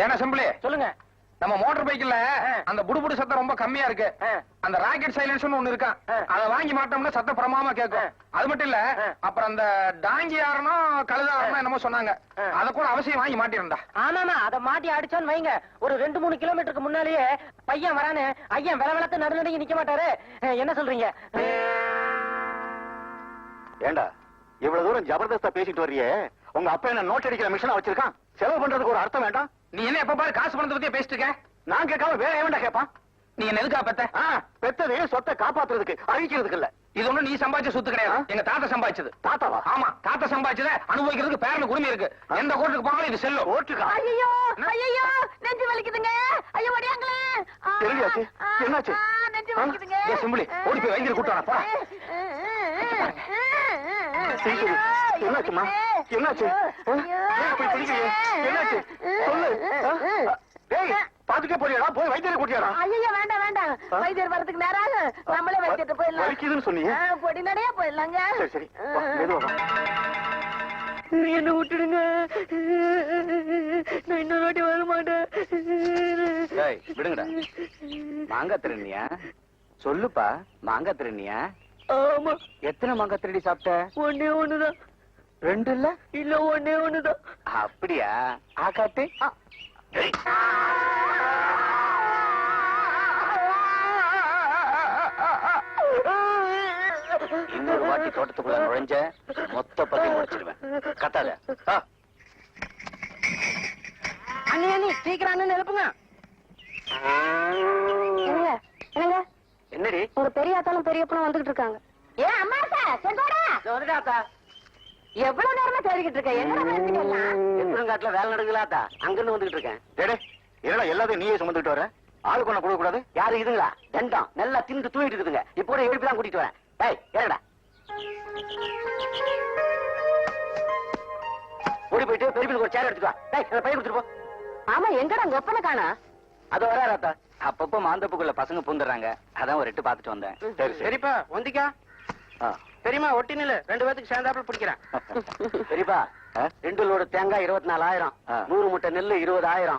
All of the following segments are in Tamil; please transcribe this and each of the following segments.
ஏன்னா சிம்பிளி சொல்லுங்க. நம்ம மோட்டார் பைக்ல அந்த புடுபுடு சத்தம் ரொம்ப கம்மியா இருக்கு. அந்த ராக்கெட் சைலன்ஸ்னு ஒண்ணு இருக்கா, அதை வாங்கி மாட்டோம்னா சத்தம் பிரமாமா கேட்கும். அது மட்டும் இல்ல, அப்புறம் அந்த டாங்கி யாரனும் கழுதாரனும் என்னமோ சொன்னாங்க, அத கூட அவசியம் வாங்கி மாட்டிருந்தா. ஆமாமா, அத மாட்டி அடிச்சோன்னு வைங்க, ஒரு 2-3 கிலோமீட்டருக்கு முன்னாலேயே பையன் வரானு ஐயன் வில விளத்து நடுநடுங்கி நிக்க மாட்டாரு. என்ன சொல்றீங்க? ஏண்டா இவ்வளவு தூரம் ஜபர்தஸ்தா பேசிட்டு வர்றியே, உங்க அப்பா என்ன நோட் அடிக்கிற மிஷினா வச்சிருக்கான்? செலவு பண்றதுக்கு ஒரு அர்த்தம் வேண்டாம். நீ என்ன எப்ப பாரு காசு பணத்தை பத்தியே பேசிட்டு இருக்க? நான் கேட்காம வேற எவன்டா கேட்பான்? நீ என்ன எதுக்கா பெத்த? பெத்தது சொத்தை காப்பாத்துறதுக்கு, அழிக்கிறதுக்கு இல்ல. இது ஒண்ணு நீ சம்பாதிச்ச சொத்து கிடையாது, எங்க தாத்தா சம்பாதிச்சது. தாத்தாவா? ஆமா, தாத்தா சம்பாதிச்சத அனுபவிக்கிறதுக்கு பேரனுக்கு உரிமை இருக்கு. எந்த கோர்ட்டுக்கு போனாலும் இது செல்லும். ஓட்டுக்கா? ஐயோ ஐயோ, நெஞ்சு வலிக்குதுங்க. ஐயோ ஓடியாங்களே. தெரியாச்சு, என்னாச்சு? நெஞ்சு வலிக்குதுங்க. சிம்பிளி ஓடி போய் வைத்தியர் கூட்டு வர. என்னாச்சுமா? என்னாச்சு? போய் பிடிக்கிறீங்க, என்னாச்சு சொல்லு. பாத்துட்டே போறியாடா? போய் வைத்தியரை கூட்டியாடா? ஐயோ வேண்டாம் வேண்டாம், வைத்தியர் வரதுக்கு நேரம் ஆகும். நம்மளே வைத்தியத்தை போயிடலாம். வலிக்குதுன்னு சொன்னீங்க. பொடி நடையா போயிடலாங்க. சரி சரி, மெதுவா வா. என்ன விட்டுடுங்க, நான் இன்னொரு வாட்டி வர மாட்டேன். விடுங்கடா. மாங்காய் திருநியா? சொல்லுப்பா, மாங்காய் திருநியா? ஆமா. எத்தனை மாங்காய் திருடி சாப்பிட்ட? ஒன்னே ஒண்ணுதான். 2 இல்ல? இல்ல ஒன்னே ஒண்ணுதான். அப்படியா? ஆகாட்டு. இன்னொரு வாட்டி தோட்டத்துக்குள்ள நுழைஞ்ச மொத்த பத்தி முடிச்சிருவேன். கத்தாத. அண்ணி அண்ணி சீக்கிரம் அண்ணன் எழுப்புங்க. என்னடி? உங்க பெரிய ஆத்தாலும் பெரிய பொண்ணும் வந்துகிட்டு இருக்காங்க. ஏன் அம்மா வந்துட்டாத்தா. எவ்வளவு நேரமா தேடிக்கிட்டு இருக்க? என்ன எத்தனங்காட்டுல வேலை நடக்கலாத்தா, அங்கிருந்து வந்துகிட்டு இருக்கேன். என்னடா எல்லாத்தையும் நீயே சுமந்துட்டு வர? ஆளு கொண்ட கொடுக்க கூடாது? யாரு இதுங்களா? தண்டம் நல்லா திண்டு தூங்கிட்டு இருக்குதுங்க. இப்போ எழுப்பி தான் கூட்டிட்டு வரேன். ஏடா ஓடி போயிட்டு பெரியப்பனுக்கு ஒரு சேர் எடுத்துட்டு வா. பையன் கொடுத்துட்டு போ. ஆமா, எங்கடா உங்க ஒப்பனை காணா? அது வராத்தா, அப்பப்போ மாந்தப்புக்குள்ள பசங்க பூந்துடுறாங்க, அதான் ஒரு 8 பாத்துட்டு வந்தேன். சரி சரிப்பா வந்திக்கா. தெரியுமா, ஒட்டி நில்லு, 2 பேத்துக்கு சேர்ந்தாப்புல பிடிக்கிறேன். சரிப்பா. 2 லோடு தேங்காய் 24,000, 100 மூட்டை நெல்லு 20,000,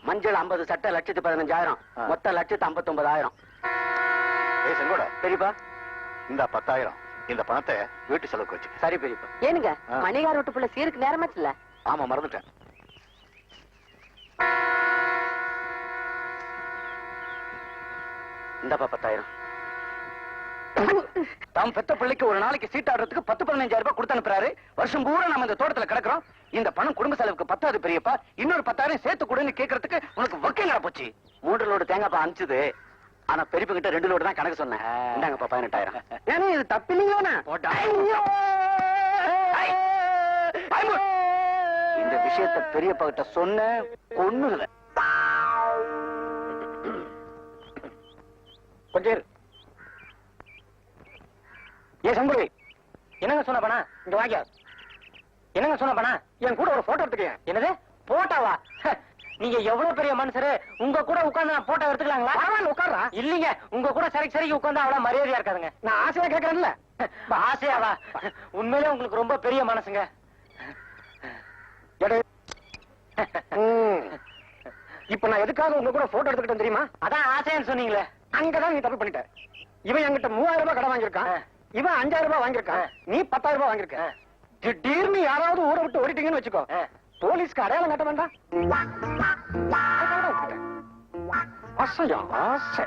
மஞ்சள் 50 சட்டை 1,15,000, மொத்தம் 1,59,000. செங்கோட பெரியப்பா, இந்த 10,000 இந்த பணத்தை வீட்டு செலவுக்கு வச்சு. சரி பெரியப்பா. ஏனுங்க, மணிகார் வீட்டு புள்ள சீருக்கு நேரமாச்சுல? ஆமா, மறந்துட்டேன். இந்தப்பா 10,000. தாம் பெத்த பிள்ளைக்கு ஒரு நாளைக்கு சீட்டாடுறதுக்கு 10-15,000 ரூபாய் கொடுத்து அனுப்புறாரு. வருஷம் பூரா நம்ம இந்த தோட்டத்துல கிடக்குறோம். இந்த பணம் குடும்ப செலவுக்கு பத்தாது பெரியப்பா, இன்னொரு 10,000 சேர்த்து கொடுன்னு கேட்கறதுக்கு உனக்கு வக்கீல் போச்சு. 3 லோடு தேங்காய் அனுப்பிச்சது, ஆனா பெரியப்ப கிட்ட 2 லோடு தான் கணக்கு சொன்னேன். இந்தாங்கப்பா 18,000. ஏன்னா இது தப்பில்லையோண்ணா. இந்த விஷயத்த பெரியப்பா கிட்ட சொன்ன கொன்னுல. கொஞ்சம் ஏ சங்குடி, என்னங்க சொன்ன பணா? இங்க வாங்க. என்னங்க சொன்ன பணா? என் கூட ஒரு போட்டோ எடுத்துக்கேன். என்னது போட்டாவா? நீங்க எவ்வளவு பெரிய மனுஷரு, உங்க கூட உட்கார்ந்து நான் போட்டோ எடுத்துக்கலாங்களா? உட்கார்றா. இல்லீங்க, உங்க கூட சரிக்கு உட்கார்ந்து அவ்வளவு மரியாதையா இருக்காதுங்க. நான் ஆசையா கேட்கறேன்ல. ஆசையாவா? உண்மையிலே உங்களுக்கு ரொம்ப பெரிய மனசுங்க. இப்ப நான் எதுக்காக உங்க கூட போட்டோ எடுத்துக்கிட்டேன் தெரியுமா? அதான் ஆசைன்னு சொன்னீங்களே. அங்கதான் நீ தப்பு பண்ணிட்ட. இவன் என்கிட்ட 3,000 ரூபாய் கடன் வாங்கியிருக்கான், இவன் 5,000 ரூபாய் வாங்கியிருக்கான், நீ 10,000 ரூபாய் வாங்கியிருக்க. திடீர்னு யாராவது ஊரை விட்டு ஓடிட்டீங்கன்னு வச்சுக்கோ, போலீஸ்க்கு அடையாளம் கட்ட வேண்டாம். ஆசையா ஆசை.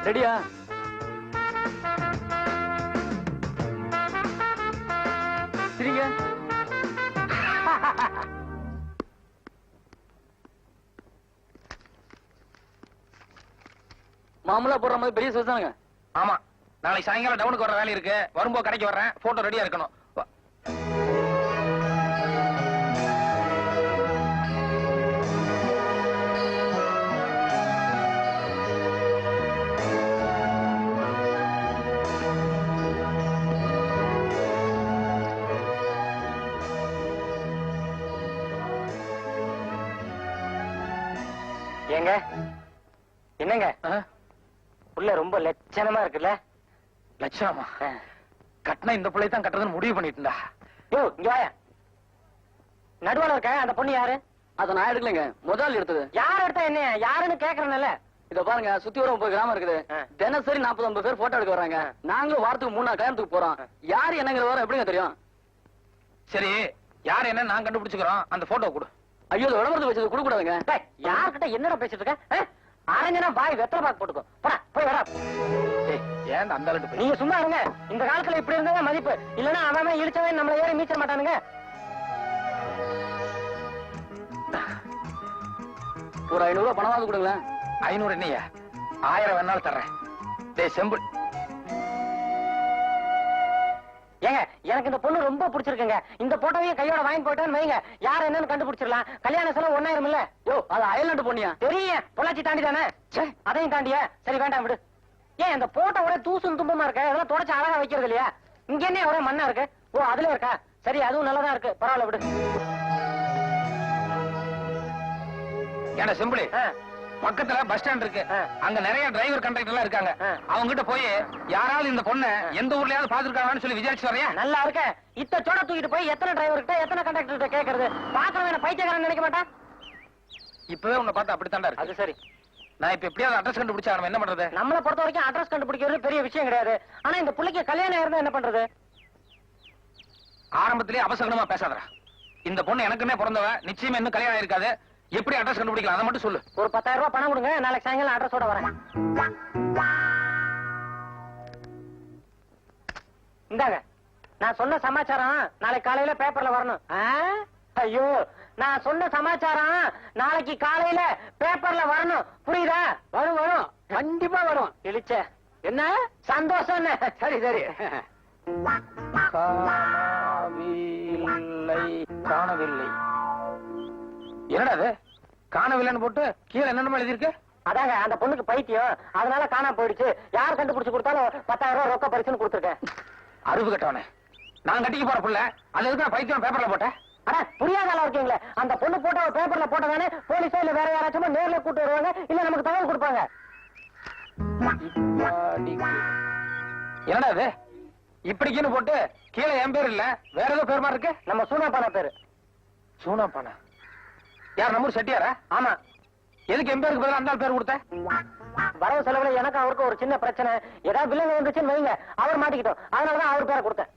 ரெடியா? சரிங்க. மாமூலா போடுற மாதிரி பெரிய சைஸ் தானுங்க. ஆமா, நாளைக்கு சாயங்காலம் டவுனுக்கு வர வேலை இருக்கு. வரும்போது கடைக்கு வர்றேன், போட்டோ ரெடியா இருக்கணும். ஏங்க என்னங்க உள்ள ரொம்ப லட்சணமா இருக்குல்ல? லட்சணமா? கட்டின இந்த பிள்ளை தான் கட்டுறதுன்னு முடிவு பண்ணிட்டுண்டா. யோ இங்க வாயா. நடுவால இருக்க அந்த பொண்ணு யாரு? அத நான் எடுக்கலங்க, முதல் எடுத்தது. யார் எடுத்தா என்ன? யாருன்னு கேக்குறேன்ல. இத பாருங்க, சுத்தி வர 30 கிராமம் இருக்குது. தினசரி 40-50 பேர் போட்டோ எடுக்க வராங்க. நாங்களும் வாரத்துக்கு 3-4 கல்யாணத்துக்கு போறோம். யாரு என்னங்கிற வர எப்படிங்க தெரியும்? சரி, யார் என்ன நான் கண்டுபிடிச்சுக்கிறோம். அந்த போட்டோ கொடு. ஐயோ, விளம்பரத்துக்கு வச்சது கொடுக்க கூடாதுங்க. யார்கிட்ட என்னடா பேசிட்டு இருக்க? அரஞ்சனா பாய் வெத்தலை பாக்கு போட்டுக்கோ. போடா போய் வரா. ஏன் அந்த ஆளுட்டு போய்? நீங்க சும்மா இருங்க. இந்த காலத்துல இப்படி இருந்தா மதிப்பு. இல்லன்னா அவன் இழிச்சவன் நம்மள ஏறி மீச்ச மாட்டானுங்க. ஒரு 500 ரூபாய் பணமாவது கொடுங்களேன். 500 என்னையா? 1000 வேணாலும் தர்றேன். டேய் செம்பு. ஏங்க எனக்கு இந்த பொண்ணு ரொம்ப பிடிச்சிருக்குங்க. இந்த போட்டோவையும் கையோட வாங்கி போயிட்டான்னு வைங்க, யார் என்னன்னு கண்டுபிடிச்சிடலாம். கல்யாண செலவு 1000 இல்ல? யோ, அது அயல்நாட்டு பொண்ணியா? தெரியும், பொள்ளாச்சி தாண்டி தானே. அதையும் தாண்டியா? சரி வேண்டாம் விடு. ஏன் இந்த போட்டோ ஒரே தூசும் தும்பமா இருக்க? அதெல்லாம் தொடச்சு அழகா வைக்கிறது இல்லையா? இங்க என்ன ஒரே மண்ணா இருக்கு? ஓ அதுல இருக்கா? சரி அதுவும் நல்லதா இருக்கு, பரவாயில்ல விடு. ஏன்னா செம்பிளி, பக்கத்துல பஸ் ஸ்டாண்ட் இருக்கு. அங்க நிறைய டிரைவர் கண்டக்டர் எல்லாம் இருக்காங்க. அவங்க கிட்ட போய் யாராவது இந்த பொண்ணை எந்த ஊர்லயாவது பாத்துருக்காங்கன்னு சொல்லி விசாரிச்சு வரையா? நல்லா இருக்க. இத்த சோட தூக்கிட்டு போய் எத்தனை டிரைவர் கிட்ட எத்தனை கண்டக்டர் கிட்ட கேக்குறது? பாக்குறவன் பைத்தியக்காரன் நினைக்க மாட்டான். இப்பவே உன்னை பார்த்து அப்படித்தாண்டா இருக்கு. அது சரி. நான் இப்ப எப்படியாவது அட்ரஸ் கண்டுபிடிச்சா நம்ம என்ன பண்றது? நம்மளை பொறுத்த வரைக்கும் அட்ரஸ் கண்டுபிடிக்கிறது பெரிய விஷயம் கிடையாது. ஆனா இந்த புள்ளைக்கு கல்யாணம் இருந்தா என்ன பண்றது? ஆரம்பத்திலேயே அபசகனமா பேசாதடா. இந்த பொண்ணு எனக்குன்னே பிறந்தவ, நிச்சயமா இன்னும் கல்யாணம் இருக்காது. எப்படி அட்ரஸ் கண்டுபிடிக்கலாம் அதை மட்டும் சொல்லு. ஒரு 10,000 ரூபாய் பணம் கொடுங்க, நாளைக்கு சாயங்காலம் அட்ரஸோட வரேன். இந்தாங்க, நான் சொன்ன சமாச்சாரம் நாளைக்கு காலையில பேப்பர்ல வரணும். ஐயோ, நான் சொன்ன சமாச்சாரம் நாளைக்கு காலையில பேப்பர்ல வரணும். புரியுதா? வரும் வரும், கண்டிப்பா வரும். இழிச்ச என்ன சந்தோஷம். சரி சரி. காணவில்லை. என்னடா அது? காணவில்லைன்னு போட்டு கீழே என்னென்ன எழுதி இருக்கு? அதாங்க அந்த பொண்ணுக்கு பைத்தியம், அதனால காணாம போயிடுச்சு. யார் கண்டுபிடிச்சு கொடுத்தாலும் 10,000 ரூபாய் ரொக்க பரிசுன்னு கொடுத்துருக்கேன். அறிவு கட்டவனே, நான் கட்டிக்க போற புள்ள அது எதுக்கு பைத்தியம் பேப்பர்ல போட்டேன்? அட புரியாத அளவு இருக்கீங்களே. அந்த பொண்ணு போட்டோ பேப்பர்ல போட்டதானே போலீஸோ இல்ல வேற யாராச்சும் நேர்ல கூட்டு வருவாங்க, இல்ல நமக்கு தகவல் கொடுப்பாங்க. என்னடா அது? இப்படிக்குன்னு போட்டு கீழே என் பேர் இல்ல வேற ஏதோ பேர் மாதிரி இருக்கு. நம்ம சூனா பானா பேரு. சூனா பானா? யார், நம்ம ஊர் செட்டியாரா? ஆமா. எதுக்கு என் பேருக்கு பதிலா அந்த பேர் கொடுத்த? வரவு செலவுல எனக்கு அவருக்கு ஒரு சின்ன பிரச்சனை. ஏதாவது வில்லங்க வந்துச்சுன்னு வைங்க, அவர் மாட்டிக்கிட்டோம். அதனாலதான் அவர் பேரை கொடுத்தேன்.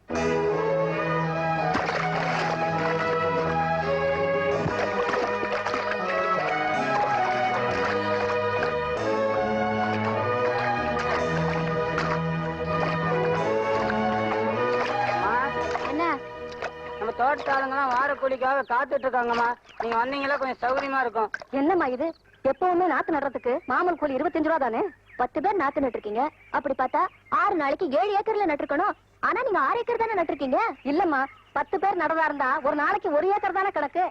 நம்ம தோட்டத்தாளுங்கலாம் வார கூலிக்காக காத்துட்டு இருக்காங்கம்மா. நீங்க வந்தீங்களா கொஞ்சம் சௌகரியமா இருக்கும். என்னம்மா இது? எப்பவுமே நாத்து நடுறதுக்கு மாமூல் கூலி 25 ரூபா தானே? 10 பேர் நாத்து நட்டுருக்கீங்க. அப்படி பார்த்தா 6 நாளைக்கு 7 ஏக்கர்ல நட்டுருக்கணும். ஆனா நீங்க 6 ஏக்கர் தானே நட்டுருக்கீங்க. இல்லம்மா, 10 பேர் நடதா இருந்தா ஒரு நாளைக்கு 1 ஏக்கர் தானே கணக்கு.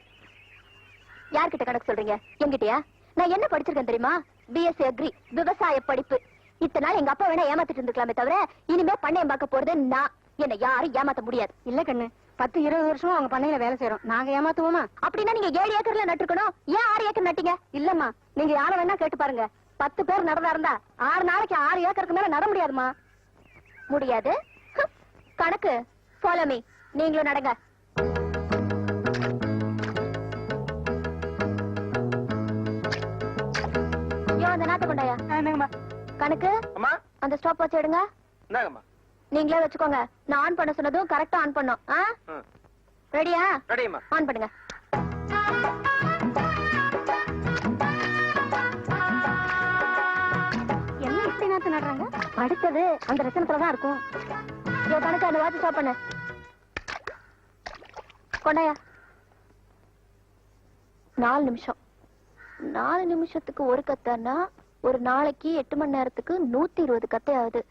யார்கிட்ட கணக்கு சொல்றீங்க? என்கிட்டயா? நான் என்ன படிச்சிருக்கேன் தெரியுமா? பிஎஸ்சி அக்ரி, விவசாய படிப்பு. இத்தனை நாள் எங்க அப்பா வேணா ஏமாத்திட்டு இருந்துக்கலாமே தவிர இனிமே பண்ணையம் பார்க்க போறது நான். என்ன யாரும் ஏமாத்த முடியாது. இல்ல கண்ணு, 10-20 வருஷம் அவங்க பண்ணையில வேலை செய்யறோம். நாங்க ஏமாத்துவோமா? அப்படின்னா நீங்க 7 ஏக்கர்ல நட்டுக்கணும். ஏன் 6 ஏக்கர் நட்டீங்க? இல்லம்மா, நீங்க யார வேணா கேட்டு பாருங்க. 10 பேர் நடந்தா இருந்தா 6 நாளைக்கு 6 ஏக்கருக்கு மேல நட முடியாதுமா. முடியாது. கணக்கு ஃபாலோ மீ. நீங்களும் நடங்க. யோ, அந்த நாட்டை கொண்டாயா. கணக்கு அந்த ஸ்டாப் வச்சு எடுங்க. நீங்களே வச்சுக்கோங்க. நான் ஆன் பண்ண சொன்னதும் கரெக்டா ஆன் பண்ணும். ரெடியா? ரெடிமா. ஆன் பண்ணுங்க. என்ன இப்படி நாத்து நடுறாங்க? அடுத்தது அந்த ரசனத்துலதான் இருக்கும். கணக்கு அந்த வாட்ச் ஸ்டாப் பண்ணு. கொண்டாயா. 4 நிமிஷம். 4 நிமிஷத்துக்கு ஒரு கத்தைன்னா ஒரு நாளைக்கு 8 மணி நேரத்துக்கு 120 கத்தை ஆகுது.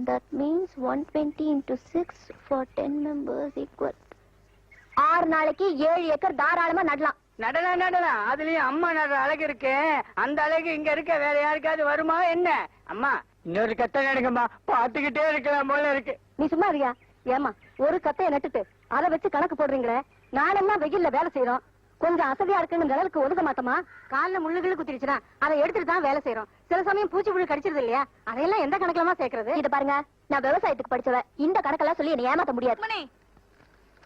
That means 120 into 6 for 10 members equal. 6 நாளைக்கு 7 ஏக்கர் தாராளமா நடலாம். நடலாம். அதுலயும் அம்மா நடுற அழகு இருக்கு. அந்த அழகு இங்க இருக்க வேற யாருக்காவது வருமா என்ன? அம்மா இன்னொரு கத்தை நடுங்கம்மா, பாத்துக்கிட்டே இருக்கலாம் போல இருக்கு. நீ சும்மா இருக்கியா? ஏமா, ஒரு கத்தையை நட்டுட்டு அதை வச்சு கணக்கு போடுறீங்களே. நானெல்லாம் வெயில்ல வேலை செய்யறோம். கொஞ்சம் அசதியா இருக்குன்னு நிழலுக்கு ஒதுக்க மாட்டோமா? கால்ல முள்ளுகள் குத்திருச்சுனா அதை எடுத்துட்டு தான் வேலை செய்யறோம். சில சமயம் பூச்சி புழு கடிச்சிருது இல்லையா, அதையெல்லாம் எந்த கணக்குலமா சேர்க்கறது? இது பாருங்க, நான் விவசாயத்துக்கு படிச்சவ, இந்த கணக்கெல்லாம் சொல்லி என்னை ஏமாத்த முடியாது.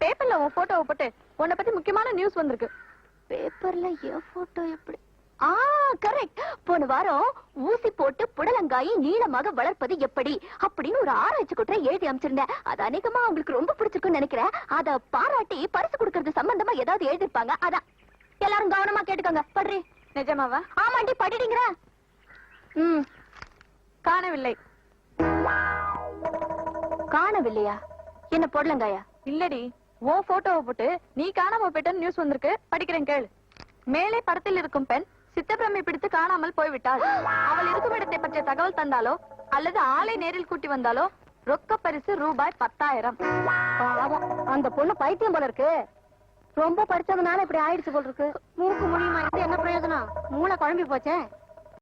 பேப்பர்ல உன் போட்டோவை போட்டு உன்னை பத்தி முக்கியமான நியூஸ் வந்திருக்கு. பேப்பர்ல என் போட்டோ எப்படி? கரெக்ட். போன வாரம் ஊசி போட்டு புடலங்காயை நீளமாக வளர்ப்பது எப்படி அப்படின்னு ஒரு ஆராய்ச்சி குற்றம் எழுதி அமைச்சிருந்தேன். அது அநேகமா உங்களுக்கு ரொம்ப பிடிச்சிருக்குன்னு நினைக்கிறேன். அத பாராட்டி பரிசு கொடுக்கறது சம்பந்தமா ஏதாவது எழுதிருப்பாங்க. அதான் எல்லாரும் கவனமா கேட்டுக்கோங்க. படுறி. நிஜமாவா? ஆமாண்டி, படிடுங்கிற. காணவில்லை. காணவில்லையா? என்ன புடலங்காயா? இல்லடி, உன் போட்டோவை போட்டு நீ காணாம போயிட்ட நியூஸ் வந்திருக்கு. படிக்கிறேன் கேளு. மேலே படத்தில் இருக்கும் பெண் சித்தப்பிரமை பிடித்து காணாமல் போய்விட்டாள். அவள் இருக்கும் இடத்தை பற்றிய தகவல் தந்தாலோ அல்லது ஆளை நேரில் கூட்டி வந்தாலோ ரொக்க பரிசு ரூபாய் 10,000. அந்த பொண்ணு பைத்தியம் போல இருக்கு. ரொம்ப படிச்சதுனால இப்படி ஆயிடுச்சு போல இருக்கு. மூக்கு முடியுமா இருந்து என்ன பிரயோஜனம்? மூளை குழம்பி போச்சே.